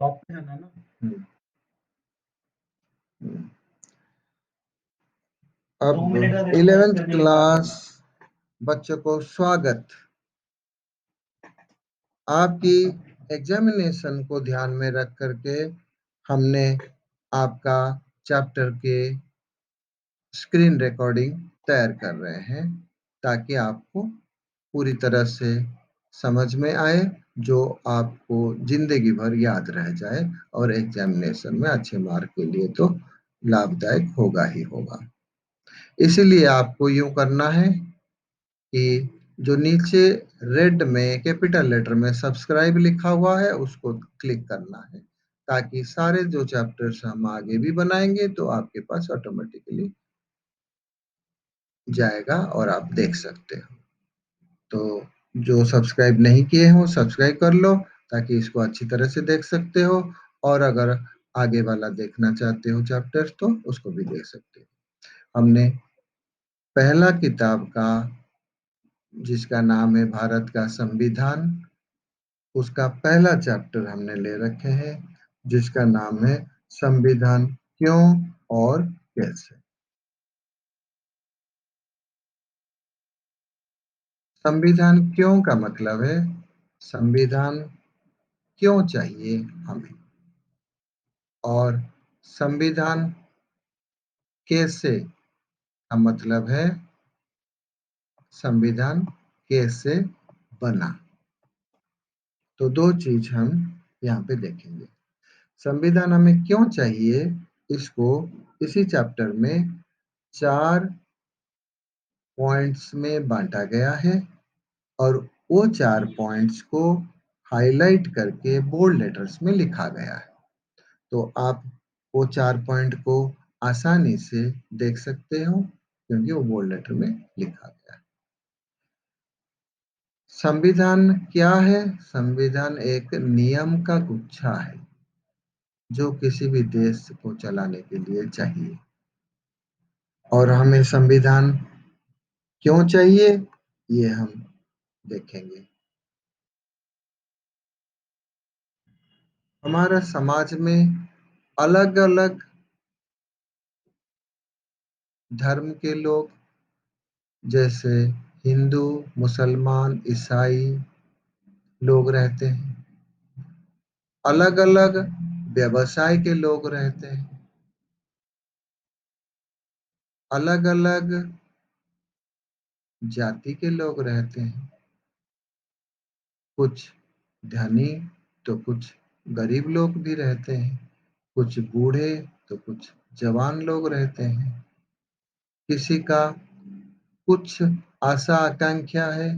Top पे जाना है ना। हम्म। अब 11th क्लास बच्चों को स्वागत। आपकी एग्जामिनेशन को ध्यान में रख करके हमने आपका चैप्टर के स्क्रीन रिकॉर्डिंग तैयार कर रहे हैं ताकि आपको पूरी तरह से समझ में आए, जो आपको जिंदगी भर याद रह जाए और एग्जामिनेशन में अच्छे मार्क के लिए तो लाभदायक होगा ही होगा। इसीलिए आपको यूं करना है कि जो नीचे रेड में कैपिटल लेटर में सब्सक्राइब लिखा हुआ है उसको क्लिक करना है, ताकि सारे जो चैप्टर्स हम आगे भी बनाएंगे तो आपके पास ऑटोमेटिकली जाएगा और आप देख सकते हो। तो जो सब्सक्राइब नहीं किए हो सब्सक्राइब कर लो, ताकि इसको अच्छी तरह से देख सकते हो, और अगर आगे वाला देखना चाहते हो चैप्टर तो उसको भी देख सकते हो। हमने पहला किताब का, जिसका नाम है भारत का संविधान, उसका पहला चैप्टर हमने ले रखे हैं, जिसका नाम है संविधान क्यों और कैसे। संविधान क्यों का मतलब है संविधान क्यों चाहिए हमें, और संविधान कैसे का मतलब है संविधान कैसे बना। तो दो चीज हम यहाँ पे देखेंगे। संविधान हमें क्यों चाहिए, इसको इसी चैप्टर में 4 पॉइंट्स में बांटा गया है, और वो 4 पॉइंट्स को हाईलाइट करके बोल्ड लेटर्स में लिखा गया है। तो आप वो 4 पॉइंट को आसानी से देख सकते हो, क्योंकि वो बोल्ड लेटर में लिखा गया है। संविधान क्या है? संविधान एक नियम का गुच्छा है जो किसी भी देश को चलाने के लिए चाहिए। और हमें संविधान क्यों चाहिए ये हम देखेंगे। हमारा समाज में अलग अलग धर्म के लोग, जैसे हिंदू, मुसलमान, ईसाई लोग रहते हैं। अलग अलग व्यवसाय के लोग रहते हैं। अलग अलग जाति के लोग रहते हैं। कुछ धनी तो कुछ गरीब लोग भी रहते हैं। कुछ बूढ़े तो कुछ जवान लोग रहते हैं। किसी का कुछ आशा आकांक्षा है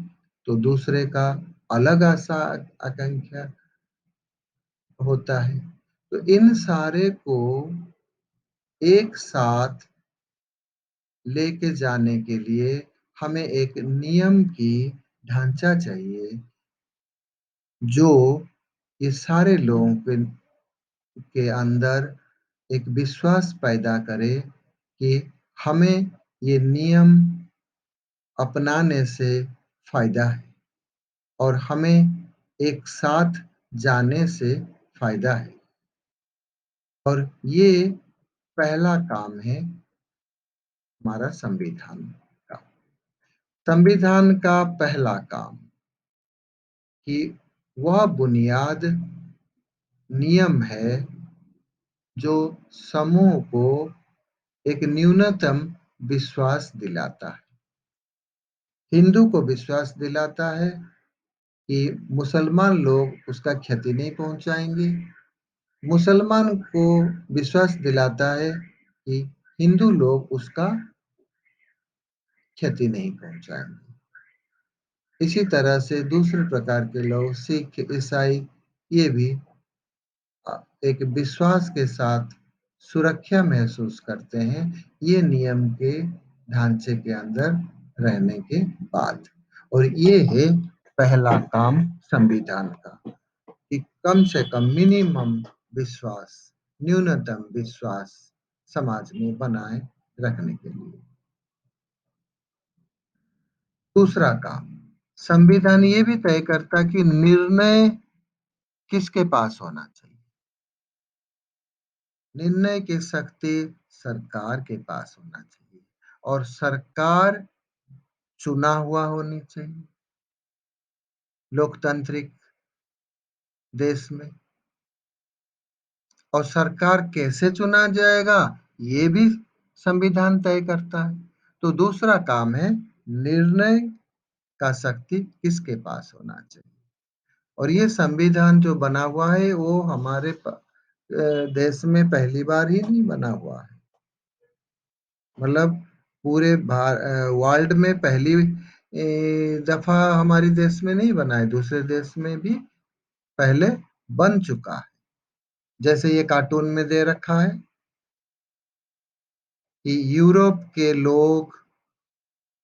तो दूसरे का अलग आशा आकांक्षा होता है। तो इन सारे को एक साथ लेके जाने के लिए हमें एक नियम की ढांचा चाहिए, जो ये सारे लोगों के अंदर एक विश्वास पैदा करे कि हमें ये नियम अपनाने से फायदा है और हमें एक साथ जाने से फायदा है। और ये पहला काम है हमारा संविधान का। संविधान का पहला काम कि वह बुनियाद नियम है जो समूह को एक न्यूनतम विश्वास दिलाता है। हिंदू को विश्वास दिलाता है कि मुसलमान लोग उसका क्षति नहीं पहुंचाएंगे। मुसलमान को विश्वास दिलाता है कि हिंदू लोग उसका क्षति नहीं पहुंचाएंगे। इसी तरह से दूसरे प्रकार के लोग, सिख, ईसाई, ये भी एक विश्वास के साथ सुरक्षा महसूस करते हैं ये नियम के ढांचे के अंदर रहने के बाद। और ये है पहला काम संविधान का, कि कम से कम मिनिमम विश्वास, न्यूनतम विश्वास समाज में बनाए रखने के लिए। दूसरा काम, संविधान ये भी तय करता कि निर्णय किसके पास होना चाहिए। निर्णय की शक्ति सरकार के पास होना चाहिए और सरकार चुना हुआ होनी चाहिए लोकतांत्रिक देश में। और सरकार कैसे चुना जाएगा, ये भी संविधान तय करता है। तो दूसरा काम है निर्णय का शक्ति किसके पास होना चाहिए। और ये संविधान जो बना हुआ है वो हमारे देश में पहली बार ही नहीं बना हुआ है, मतलब पूरे वर्ल्ड में पहली दफा हमारे देश में नहीं बना है, दूसरे देश में भी पहले बन चुका है। जैसे ये कार्टून में दे रखा है कि यूरोप के लोग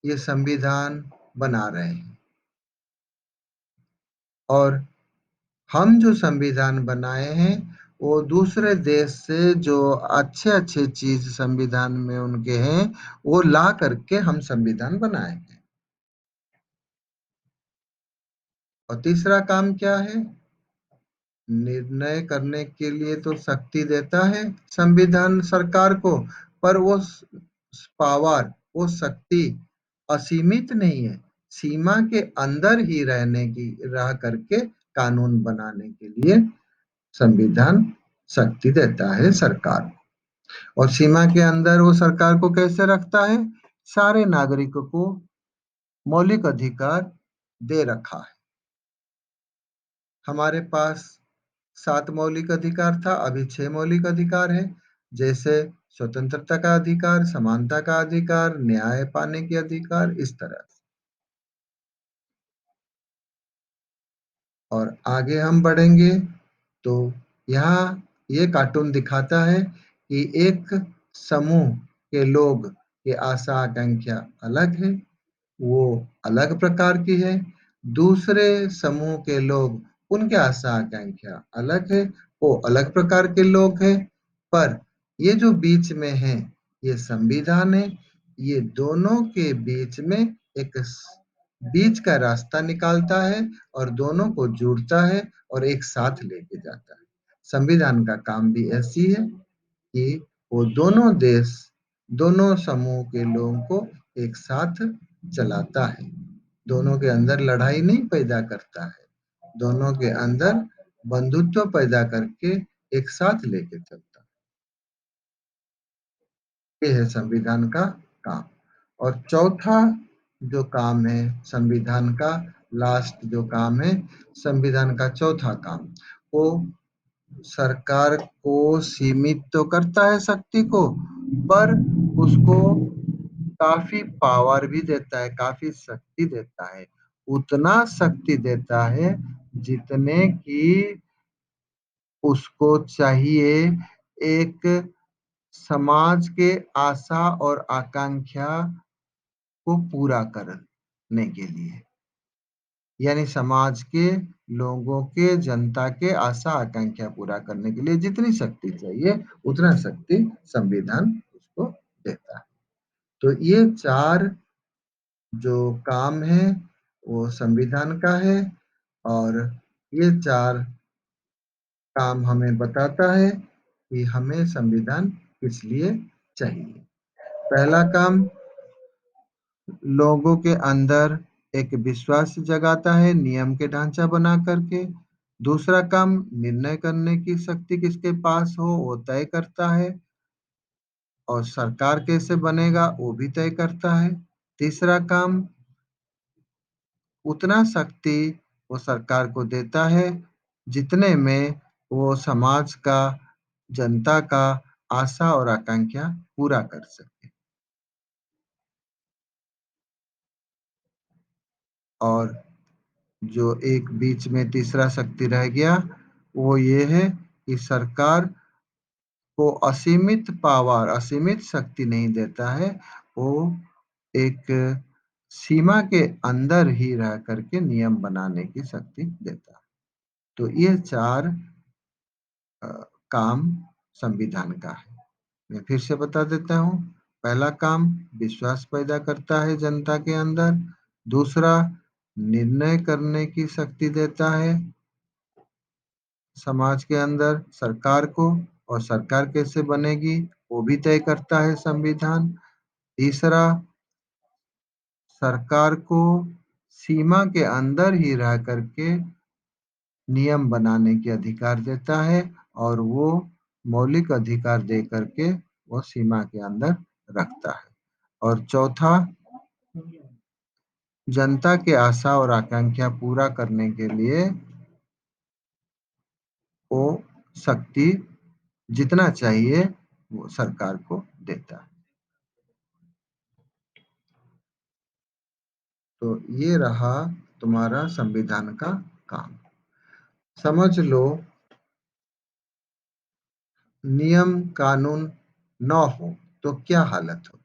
ये संविधान बना रहे हैं और हम जो संविधान बनाए हैं वो दूसरे देश से जो अच्छे अच्छे चीज संविधान में उनके हैं वो ला करके हम संविधान बनाएंगे। और तीसरा काम क्या है, निर्णय करने के लिए तो शक्ति देता है संविधान सरकार को, पर वो पावर, वो शक्ति असीमित नहीं है, सीमा के अंदर ही रह करके कानून बनाने के लिए संविधान शक्ति देता है सरकार को। और सीमा के अंदर वो सरकार को कैसे रखता है, सारे नागरिकों को मौलिक अधिकार दे रखा है। हमारे पास 7 मौलिक अधिकार था, अभी 6 मौलिक अधिकार है। जैसे स्वतंत्रता का अधिकार, समानता का अधिकार, न्याय पाने के अधिकार, इस तरह। और आगे हम बढ़ेंगे तो यहाँ ये कार्टून दिखाता है कि एक समूह के लोग की आशा आकांक्षा अलग है, वो अलग प्रकार की है। दूसरे समूह के लोग, उनके आशा आकांक्षा अलग है, वो अलग प्रकार के लोग हैं। पर ये जो बीच में है ये संविधान है, ये दोनों के बीच में एक बीच का रास्ता निकालता है और दोनों को जोड़ता है और एक साथ लेके जाता है। संविधान का काम भी ऐसी है कि वो दोनों देश, दोनों समूह के लोगों को एक साथ चलाता है, दोनों के अंदर लड़ाई नहीं पैदा करता है, दोनों के अंदर बंधुत्व पैदा करके एक साथ लेके चलता है। ये है संविधान का काम। और चौथा जो काम है संविधान का, लास्ट जो काम है संविधान का चौथा काम, वो सरकार को सीमित तो करता है शक्ति को, पर उसको काफी पावर भी देता है, काफी शक्ति देता है। उतना शक्ति देता है जितने की उसको चाहिए एक समाज के आशा और आकांक्षा को पूरा करने के लिए। यानी समाज के लोगों के, जनता के आशा आकांक्षा पूरा करने के लिए जितनी शक्ति चाहिए उतना शक्ति संविधान उसको देता है। तो ये 4 जो काम है वो संविधान का है और ये 4 काम हमें बताता है कि हमें संविधान किस लिए चाहिए। पहला काम, लोगों के अंदर एक विश्वास जगाता है नियम के ढांचा बना करके। दूसरा काम, निर्णय करने की शक्ति किसके पास हो वो तय करता है और सरकार कैसे बनेगा वो भी तय करता है। तीसरा काम, उतना शक्ति वो सरकार को देता है जितने में वो समाज का, जनता का आशा और आकांक्षा पूरा कर सके। और जो एक बीच में तीसरा शक्ति रह गया वो ये है कि सरकार को असीमित पावर, असीमित शक्ति नहीं देता है, वो एक सीमा के अंदर ही रह करके नियम बनाने की शक्ति देता है। तो ये 4 अ, काम संविधान का है। मैं फिर से बता देता हूँ। पहला काम, विश्वास पैदा करता है जनता के अंदर। दूसरा, निर्णय करने की शक्ति देता है समाज के अंदर सरकार को। और सरकार कैसे बनेगी वो भी तय करता है संविधान। तीसरा, सरकार को सीमा के अंदर ही रह करके नियम बनाने के अधिकार देता है और वो मौलिक अधिकार दे करके वो सीमा के अंदर रखता है। और चौथा, जनता के आशा और आकांक्षा पूरा करने के लिए वो शक्ति जितना चाहिए वो सरकार को देता है। तो ये रहा तुम्हारा संविधान का काम। समझ लो, नियम कानून न हो तो क्या हालत हो।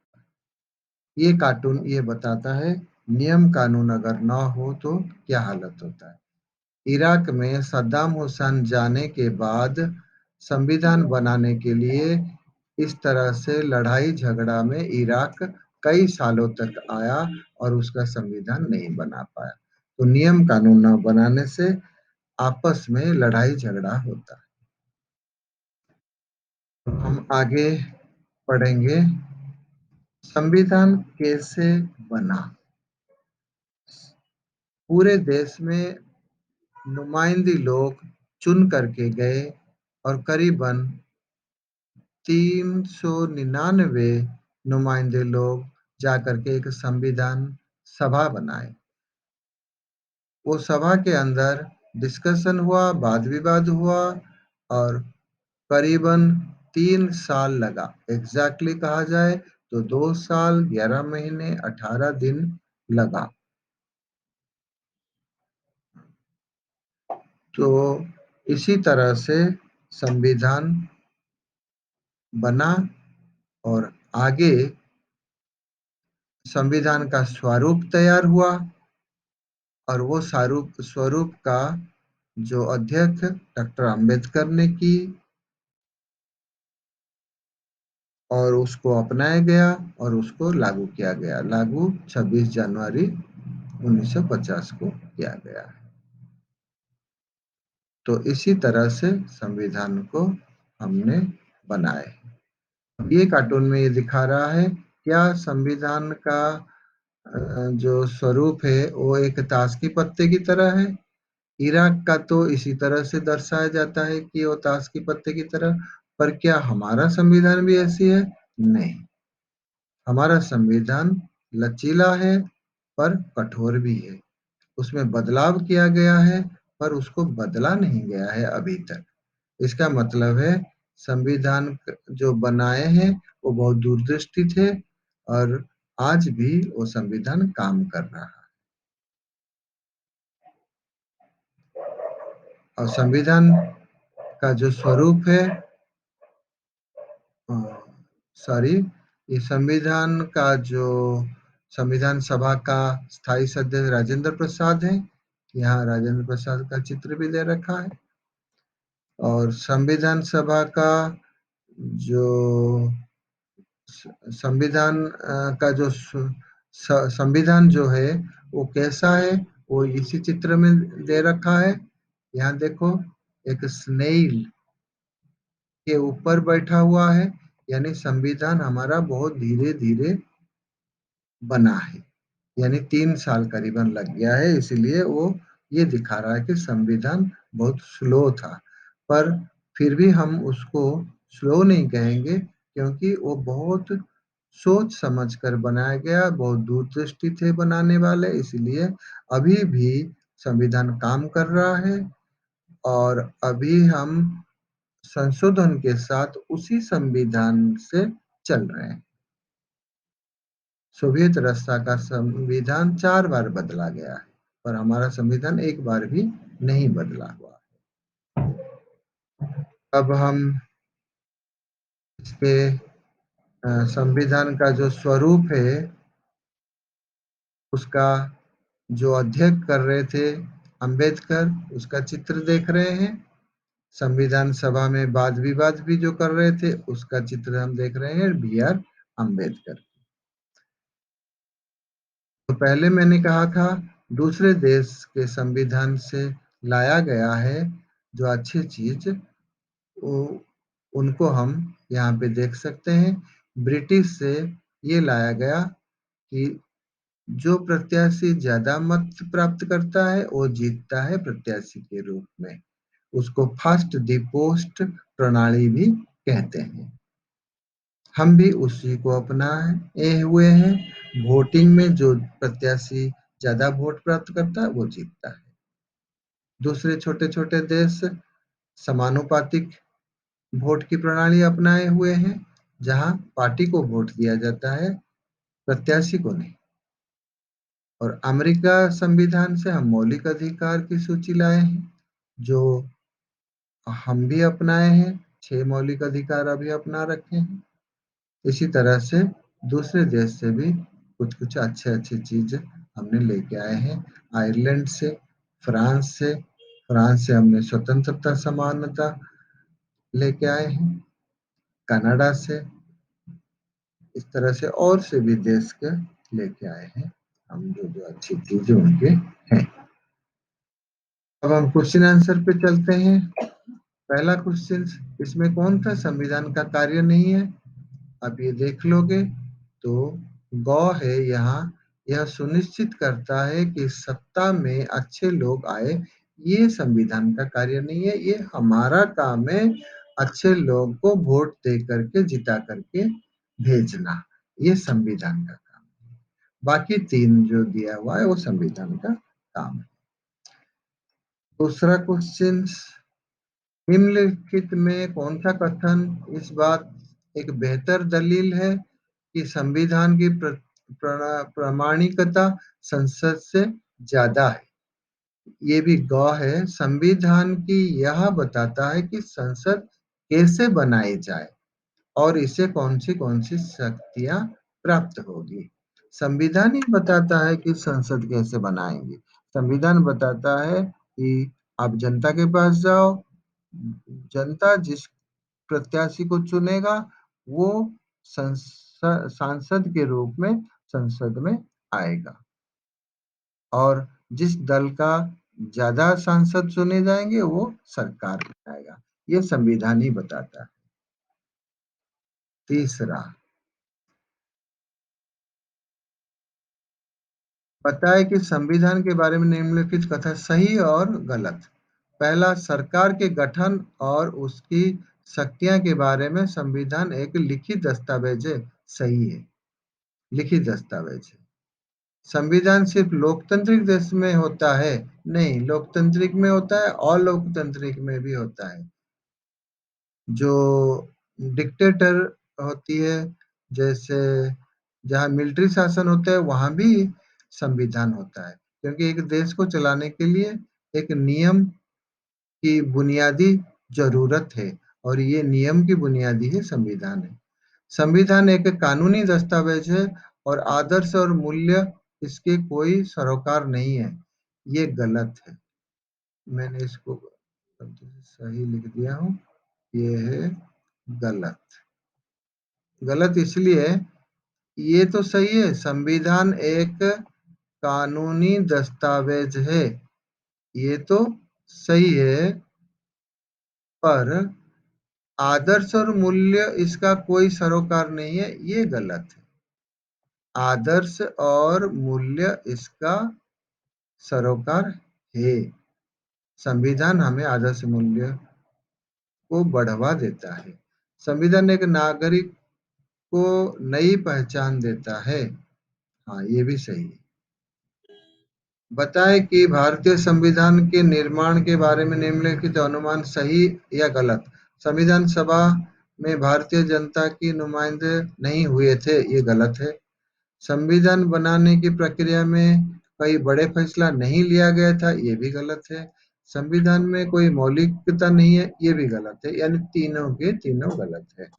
ये कार्टून ये बताता है नियम कानून अगर न हो तो क्या हालत होता है। इराक में सद्दाम हुसैन जाने के बाद संविधान बनाने के लिए इस तरह से लड़ाई झगड़ा में इराक कई सालों तक आया और उसका संविधान नहीं बना पाया। तो नियम कानून न बनाने से आपस में लड़ाई झगड़ा होता है। तो हम आगे पढ़ेंगे संविधान कैसे बना। पूरे देश में नुमाइंदे लोग चुन करके गए और करीबन 399 नुमाइंदे लोग जाकर के एक संविधान सभा बनाए। वो सभा के अंदर डिस्कशन हुआ, वाद विवाद हुआ और करीबन 3 साल लगा। एग्जैक्टली कहा जाए तो 2 साल 11 महीने 18 दिन लगा। तो इसी तरह से संविधान बना और आगे संविधान का स्वरूप तैयार हुआ और वो स्वरूप स्वरूप का जो अध्यक्ष डॉक्टर अंबेडकर ने की और उसको अपनाया गया और उसको लागू किया गया। लागू 26 जनवरी 1950 को किया गया। तो इसी तरह से संविधान को हमने बनाए। ये कार्टून में ये दिखा रहा है क्या संविधान का जो स्वरूप है वो एक ताश की पत्ते की तरह है। इराक का तो इसी तरह से दर्शाया जाता है कि वो ताश की पत्ते की तरह। पर क्या हमारा संविधान भी ऐसी है? नहीं, हमारा संविधान लचीला है पर कठोर भी है। उसमें बदलाव किया गया है पर उसको बदला नहीं गया है अभी तक। इसका मतलब है संविधान जो बनाए हैं वो बहुत दूरदृष्टि थे और आज भी वो संविधान काम कर रहा है। और संविधान का जो स्वरूप है, सॉरी, ये संविधान का जो संविधान सभा का स्थायी सदस्य राजेंद्र प्रसाद है। यहाँ राजेंद्र प्रसाद का चित्र भी दे रखा है। और संविधान सभा का जो संविधान का जो संविधान जो है वो कैसा है वो इसी चित्र में दे रखा है। यहाँ देखो, एक स्नेल के ऊपर बैठा हुआ है, यानी संविधान हमारा बहुत धीरे धीरे बना है। यानी 3 साल करीबन लग गया है, इसलिए वो ये दिखा रहा है कि संविधान बहुत स्लो था। पर फिर भी हम उसको स्लो नहीं कहेंगे क्योंकि वो बहुत सोच समझ कर बनाया गया, बहुत दूरदृष्टि थे बनाने वाले, इसलिए अभी भी संविधान काम कर रहा है। और अभी हम संशोधन के साथ उसी संविधान से चल रहे हैं। सोवियत रशिया का संविधान 4 बार बदला गया है पर हमारा संविधान एक बार भी नहीं बदला हुआ। अब हम इसके संविधान का जो स्वरूप है उसका जो अध्ययन कर रहे थे अंबेडकर, उसका चित्र देख रहे हैं। संविधान सभा में वाद विवाद भी जो कर रहे थे उसका चित्र हम देख रहे हैं B.R. अम्बेडकर। तो पहले मैंने कहा था दूसरे देश के संविधान से लाया गया है जो अच्छी चीज वो उनको हम यहाँ पे देख सकते हैं। ब्रिटिश से ये लाया गया कि जो प्रत्याशी ज़्यादा मत प्राप्त करता है, वो जीतता है प्रत्याशी के रूप में। उसको फर्स्ट द पोस्ट प्रणाली भी कहते हैं। हम भी उसी को अपनाए हुए हैं। वोटिंग में जो प्रत्याशी ज़्यादा वोट प्राप्त करता है, वो जीतता है। दूसरे छोटे-छोटे देश समानुपातिक वोट की प्रणाली अपनाए हुए हैं, जहाँ पार्टी को वोट दिया जाता है, प्रत्याशी को नहीं। और अमेरिका संविधान से हम मौलिक अधिकार की सूची लाए हैं, जो हम भी अपनाए हैं। 6 मौलिक अधिकार अभी अपना रखे हैं। इसी तरह से दूसरे देश से भी कुछ-कुछ अच्छे-अच्छे चीज़ हमने लेके आए हैं। आयरलैंड से, फ्रांस से फ्रांस से हमने स्वतंत्रता समानता लेके आए हैं। कनाडा से, इस तरह से और से भी देश के लेके आए हैं हम जो अच्छी चीज़ें उनके हैं। अब हम क्वेश्चन आंसर पे चलते हैं। पहला क्वेश्चन, इसमें कौन सा संविधान का कार्य नहीं है? आप ये देख लोगे तो गौ है यहाँ, यह सुनिश्चित करता है कि सत्ता में अच्छे लोग आए। ये संविधान का कार्य नहीं है, ये हमारा काम है अच्छे लोग को वोट दे करके जिता करके भेजना। ये संविधान का काम है। बाकी 3 जो दिया हुआ है वो संविधान का काम है। दूसरा क्वेश्चन, निम्नलिखित में कौन सा कथन इस बात एक बेहतर दलील है कि संविधान की प्रामाणिकता संसद से ज्यादा है? ये भी गौ है। संविधान की यह बताता है कि संसद कैसे बनाई जाए और इसे कौन सी शक्तियां प्राप्त होगी। संविधान ही बताता है कि संसद कैसे बनाएंगे। संविधान बताता है कि आप जनता के पास जाओ, जनता जिस प्रत्याशी को चुनेगा, वो सांसद के रूप में संसद में आएगा और जिस दल का ज्यादा सांसद चुने जाएंगे, वो सरकार में आएगा। ये संविधान ही बताता है। तीसरा, बताएं कि संविधान के बारे में निम्नलिखित कथन सही और गलत। पहला, सरकार के गठन और उसकी शक्तियां के बारे में संविधान एक लिखित दस्तावेज है। सही है, लिखित दस्तावेज है। संविधान सिर्फ लोकतांत्रिक देश में होता है? नहीं, लोकतांत्रिक में होता है, अलोकतांत्रिक में भी होता है। जो डिक्टेटर होती है, जैसे जहाँ मिलिट्री शासन होता है, वहाँ भी संविधान होता है, क्योंकि एक देश को चलाने के लिए एक नियम की बुनियादी ज़रूरत है और ये नियम की बुनियादी है संविधान है। संविधान एक कानूनी दस्तावेज है और आदर्श और मूल्य इसके कोई सरोकार नहीं है। ये गलत है। मैंने इसको सही लिख दिया हूँ। ये है गलत। गलत इसलिए, ये तो सही है, संविधान एक कानूनी दस्तावेज है, ये तो सही है, पर आदर्श और मूल्य इसका कोई सरोकार नहीं है, ये गलत है। आदर्श और मूल्य इसका सरोकार है। संविधान हमें आदर्श मूल्य को बढ़ावा देता है। संविधान एक नागरिक को नई पहचान देता है। हाँ, ये भी सही है। बताएं कि भारतीय संविधान के निर्माण के बारे में निम्नलिखित अनुमान सही या गलत। संविधान सभा में भारतीय जनता की नुमाइंदे नहीं हुए थे, ये गलत है। संविधान बनाने की प्रक्रिया में कई बड़े फैसला नहीं लिया गया था, ये भी गलत है। संविधान में कोई मौलिकता नहीं है, ये भी गलत है। यानी तीनों के तीनों गलत है।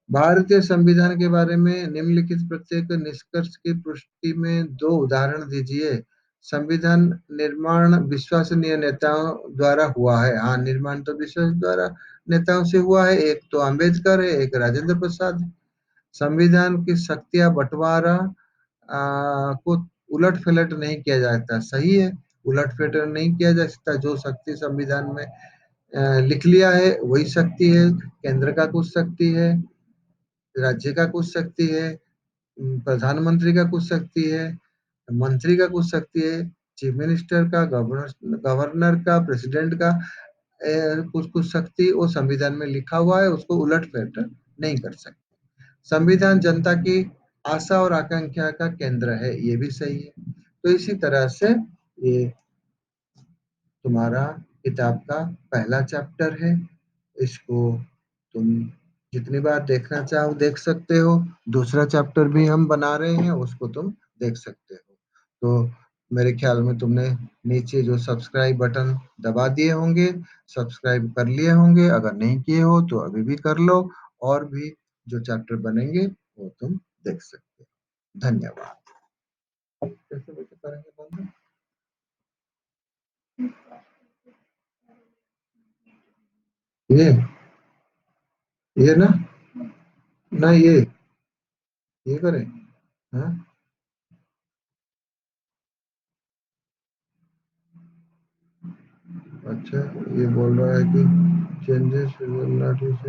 भारतीय संविधान के बारे में निम्नलिखित प्रत्येक निष्कर्ष की पुष्टि में 2 उदाहरण दीजिए। संविधान निर्माण विश्वसनीय नेताओं द्वारा हुआ है। हाँ, निर्माण तो विश्वास द्वारा नेताओं से हुआ है। एक तो अम्बेडकर है, एक राजेंद्र प्रसाद है। संविधान की शक्तियां बंटवारा को उलट-फेलट नहीं किया जाता। सही है, उलट-फेलट नहीं किया जा सकता। जो शक्ति संविधान में लिख लिया है वही शक्ति है, केंद्र का कुछ शक्ति है, राज्य का कुछ शक्ति है, प्रधानमंत्री का कुछ शक्ति है, मंत्री का कुछ शक्ति है, चीफ मिनिस्टर का, गवर्नर गवर्नर का, प्रेसिडेंट का कुछ कुछ शक्ति वो संविधान में लिखा हुआ है, उसको उलट फेर नहीं कर सकते। संविधान जनता की आशा और आकांक्षा का केंद्र है, ये भी सही है। तो इसी तरह से ये तुम्हारा किताब का पहला चैप्टर है। इसको तुम जितनी बार देखना चाहो देख सकते हो। दूसरा चैप्टर भी हम बना रहे हैं, उसको तुम देख सकते हो। तो मेरे ख्याल में तुमने नीचे जो सब्सक्राइब बटन दबा दिए होंगे, सब्सक्राइब कर लिए होंगे। अगर नहीं किए हो तो अभी भी कर लो, और भी जो चैप्टर बनेंगे वो तुम देख सकते हो। धन्यवाद। कैसे बच्चे करेंगे बंद? ये ना, ना ये करें। हाँ, अच्छा, ये बोल रहा है कि चेंजेस नोटिस